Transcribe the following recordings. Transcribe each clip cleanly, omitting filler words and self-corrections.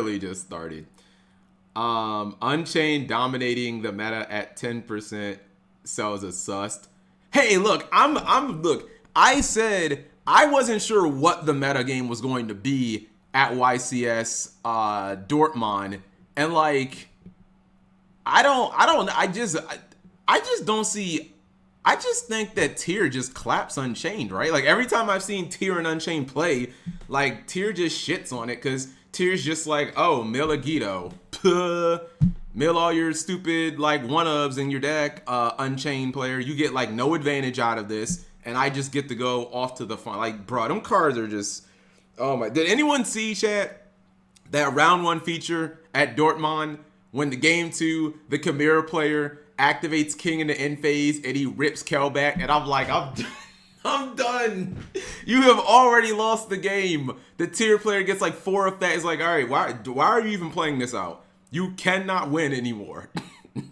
Really just started. Unchained dominating the meta at 10% sells a sust. Hey, look, look, I said I wasn't sure what the meta game was going to be at YCS Dortmund, and like I just don't see. I just think that Tier just claps Unchained, right? Like every time I've seen Tier and Unchained play, like Tier just shits on it because Tier's just like, oh, mill Agito, mill all your stupid like one-ups in your deck, Unchained player. You get like no advantage out of this, and I just get to go off to the fun. Like, bro, them cards are just, oh my. Did anyone see, chat, that round one feature at Dortmund when the game two, the Chimera player activates King in the end phase and he rips Kel back, and I'm like, I'm done. You have already lost the game. The Tier player gets like 4 effects. It's like, all right, why are you even playing this out? You cannot win anymore.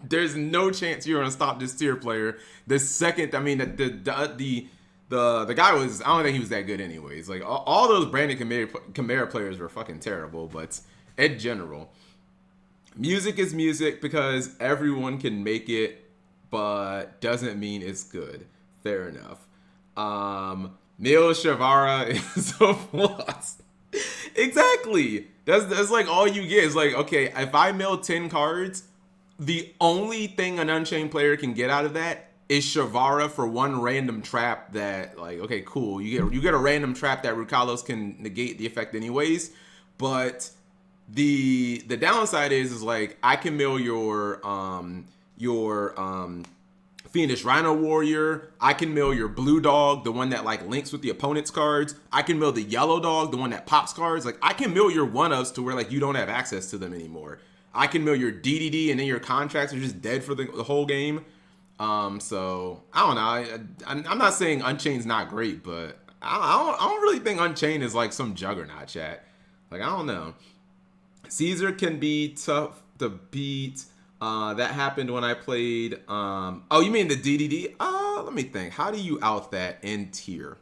There's no chance you're gonna stop this Tier player. The second, I mean, the guy was, I don't think he was that good anyways. Like all those Brandon Chimera players were fucking terrible, but in general, music is music because everyone can make it, but doesn't mean it's good. Fair enough. Neil Shavara is a floss. Exactly. That's like all you get is like, okay, if I mill 10 cards, the only thing an Unchained player can get out of that is Shavara for one random trap that, like, okay, cool. You get a random trap that Rukalos can negate the effect anyways, but the downside is like I can mill your Fiendish Rhino Warrior. I can mill your blue dog, the one that like links with the opponent's cards. I can mill the yellow dog, the one that pops cards. Like I can mill your one-ups to where like you don't have access to them anymore. I can mill your DDD and then your contracts are just dead for the whole game. So I don't know. I'm not saying Unchained's not great, but I don't really think Unchained is like some juggernaut, chat. Like I don't know. Caesar can be tough to beat. That happened when I played. Oh, you mean the DDD? Let me think. How do you out that in Tier?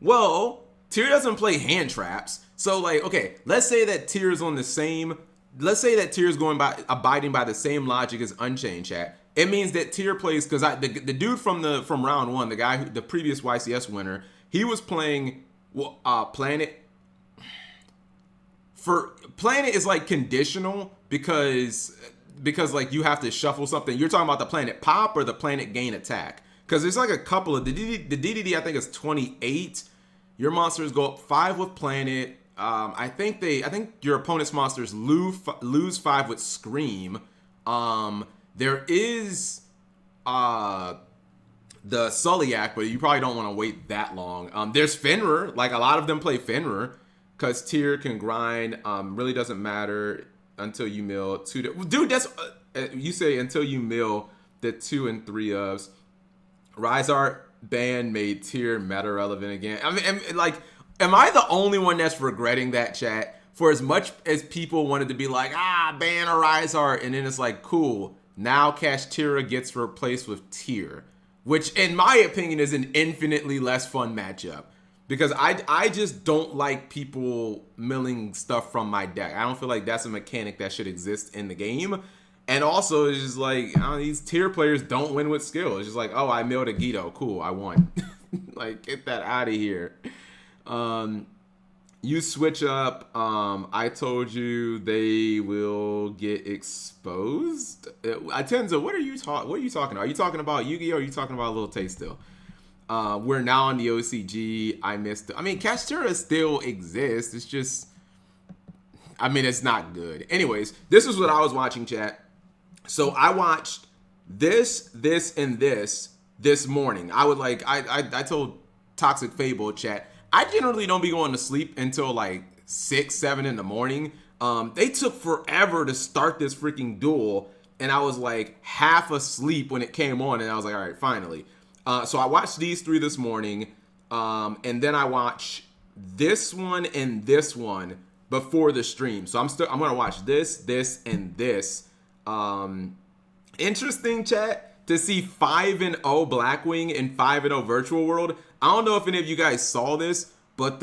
Well, Tier doesn't play hand traps. So, like, okay, let's say that Tier is on the same. Let's say that Tier is abiding by the same logic as Unchained, chat. It means that Tier plays because the dude from round one, the guy the previous YCS winner, he was playing Planet. For Planet is like conditional because like you have to shuffle something. You're talking about the Planet Pop or the Planet Gain Attack, because there's like a couple of the DDD I think is 28. Your monsters go up 5 with Planet. I think your opponent's monsters lose 5 with Scream. There is the Sulliak, but you probably don't want to wait that long. There's Fenrir. Like a lot of them play Fenrir because Tier can grind. Really doesn't matter until you mill 2. Dude, that's you say until you mill the 2 and 3 ofs. Rise Art ban made Tier meta relevant again. I mean, like, am I the only one that's regretting that, chat? For as much as people wanted to be like, ban a Rise Art, and then it's like, cool, now Kashtira gets replaced with Tier, which in my opinion is an infinitely less fun matchup. Because I just don't like people milling stuff from my deck. I don't feel like that's a mechanic that should exist in the game. And also, it's just like, these Tier players don't win with skill. It's just like, oh, I milled a Guido. Cool, I won. Like, get that out of here. You switch up. I told you they will get exposed. Atenza, what are you talking about? Are you talking about Yu-Gi-Oh! Or are you talking about a Little Taste still? We're now on the OCG. I missed it. I mean, Kashtira still exists. It's just, I mean, it's not good. Anyways, this is what I was watching, chat. So I watched this, and this morning. I told Toxic Fable, chat, I generally don't be going to sleep until like 6, 7 in the morning. They took forever to start this freaking duel, and I was like half asleep when it came on, and I was like, all right, finally. So I watched these 3 this morning, and then I watched this one and this one before the stream. So I'm gonna watch this, and this. Interesting, chat, to see 5-0 Blackwing and 5-0 Virtual World. I don't know if any of you guys saw this, but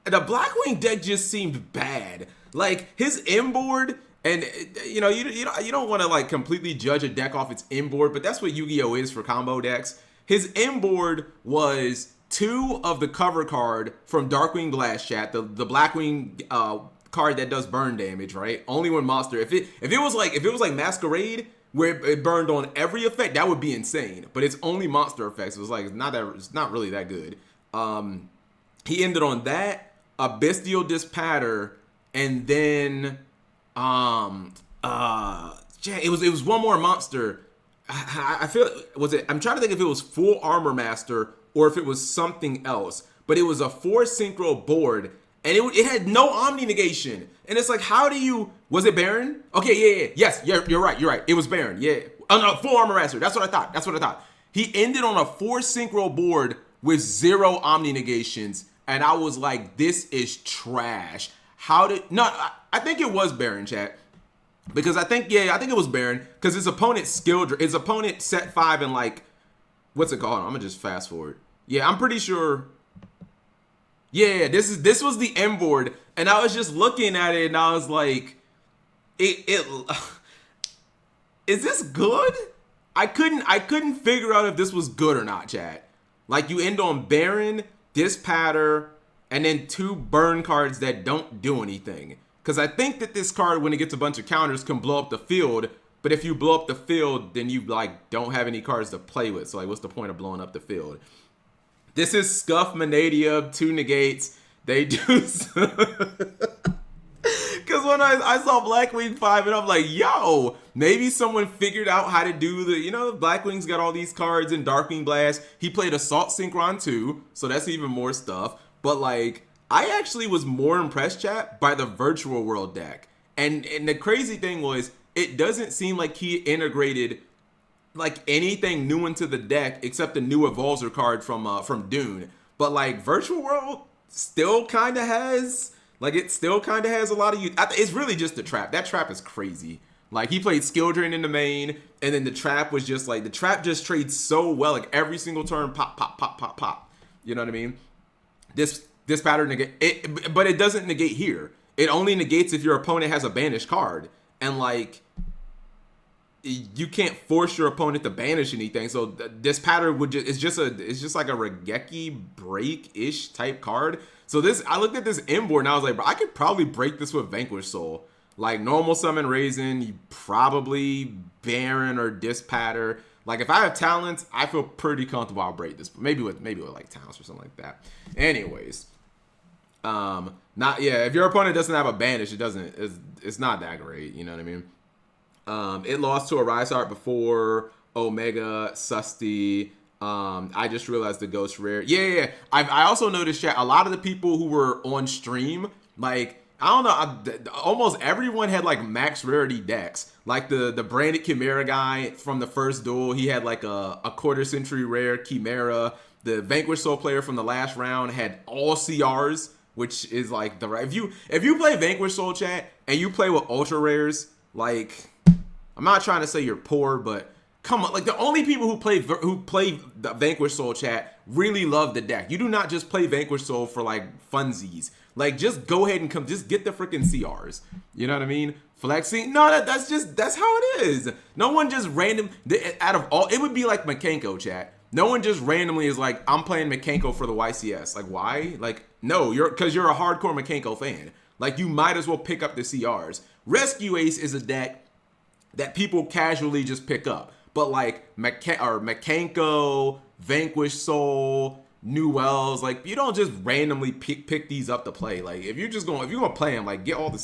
the Blackwing deck just seemed bad. Like his inboard, and you know, you don't want to like completely judge a deck off its inboard, but that's what Yu-Gi-Oh is for combo decks. His inboard was 2 of the cover card from Darkwing Blast Chat, the Blackwing card that does burn damage, right? Only when monster. If it was like Masquerade, where it burned on every effect, that would be insane. But it's only monster effects. It was like it's not really that good. He ended on that, a Bestial Dispatter, and then it was one more monster. I feel I'm trying to think if it was Full Armor Master or if it was something else. But it was a 4 synchro board, and it had no Omni negation. And it's like, how do you? Was it Baron? Okay, yeah. Yes, you're right. It was Baron. Yeah. Oh no, Full Armor Master. That's what I thought. He ended on a 4 synchro board with 0 Omni negations, and I was like, this is trash. I think it was Baron, chat. Because I think it was Baron. Because his opponent set 5 and like, what's it called? I'm gonna just fast forward. Yeah, I'm pretty sure. Yeah, this was the M board, and I was just looking at it, and I was like, is this good? I couldn't figure out if this was good or not, chat. Like, you end on Baron, Dispatter, and then 2 burn cards that don't do anything. Because I think that this card, when it gets a bunch of counters, can blow up the field. But if you blow up the field, then you like don't have any cards to play with. So like, what's the point of blowing up the field? This is Scuff Manadia, 2 negates. They do. Because when I saw Blackwing 5, and I'm like, yo, maybe someone figured out how to do Blackwing's got all these cards in Darkwing Blast. He played Assault Synchron 2, so that's even more stuff. But like, I actually was more impressed, chat, by the Virtual World deck. And the crazy thing was, it doesn't seem like he integrated like anything new into the deck except the new Evolver card from Dune. But like, Virtual World still kind of has a lot of use. It's really just the trap. That trap is crazy. Like, he played Skill Drain in the main, and then the trap was just like, the trap just trades so well. Like, every single turn, pop, pop, pop, pop, pop. You know what I mean? This pattern negate, but it doesn't negate here. It only negates if your opponent has a banished card, and like, you can't force your opponent to banish anything. So this pattern it's just like a Regeki break-ish type card. So I looked at this inboard and I was like, bro, I could probably break this with Vanquish Soul. Like, normal summon Raisin, you probably Baron or Dispatter. Like, if I have talents, I feel pretty comfortable I'll break this. But maybe with like talents or something like that. Anyways. If your opponent doesn't have a banish, it's not that great, you know what I mean? It lost to a Rise Art before Omega, Susty. I just realized the Ghost Rare. Yeah. I also noticed, chat, a lot of the people who were on stream, like, I don't know, almost everyone had like max rarity decks. Like the Branded Chimera guy from the first duel, he had like a quarter century rare Chimera. The Vanquish Soul player from the last round had all CRs, which is like if you play Vanquish Soul, chat, and you play with ultra rares, like, I'm not trying to say you're poor, but come on, like, the only people who play the Vanquish Soul, chat, really love the deck. You do not just play Vanquish Soul for like funsies. Like, just go ahead and just get the freaking CRs. You know what I mean? Flexing, no, that's how it is. No one just out of all, it would be like Makenko, chat. No one just randomly is like, I'm playing Makenko for the YCS. Like, why? Like, no, because you're a hardcore Makenko fan. Like, you might as well pick up the CRs. Rescue Ace is a deck that people casually just pick up. But like Makenko, Vanquish Soul, New Wells, like, you don't just randomly pick these up to play. Like, if you're gonna play them, like, get all the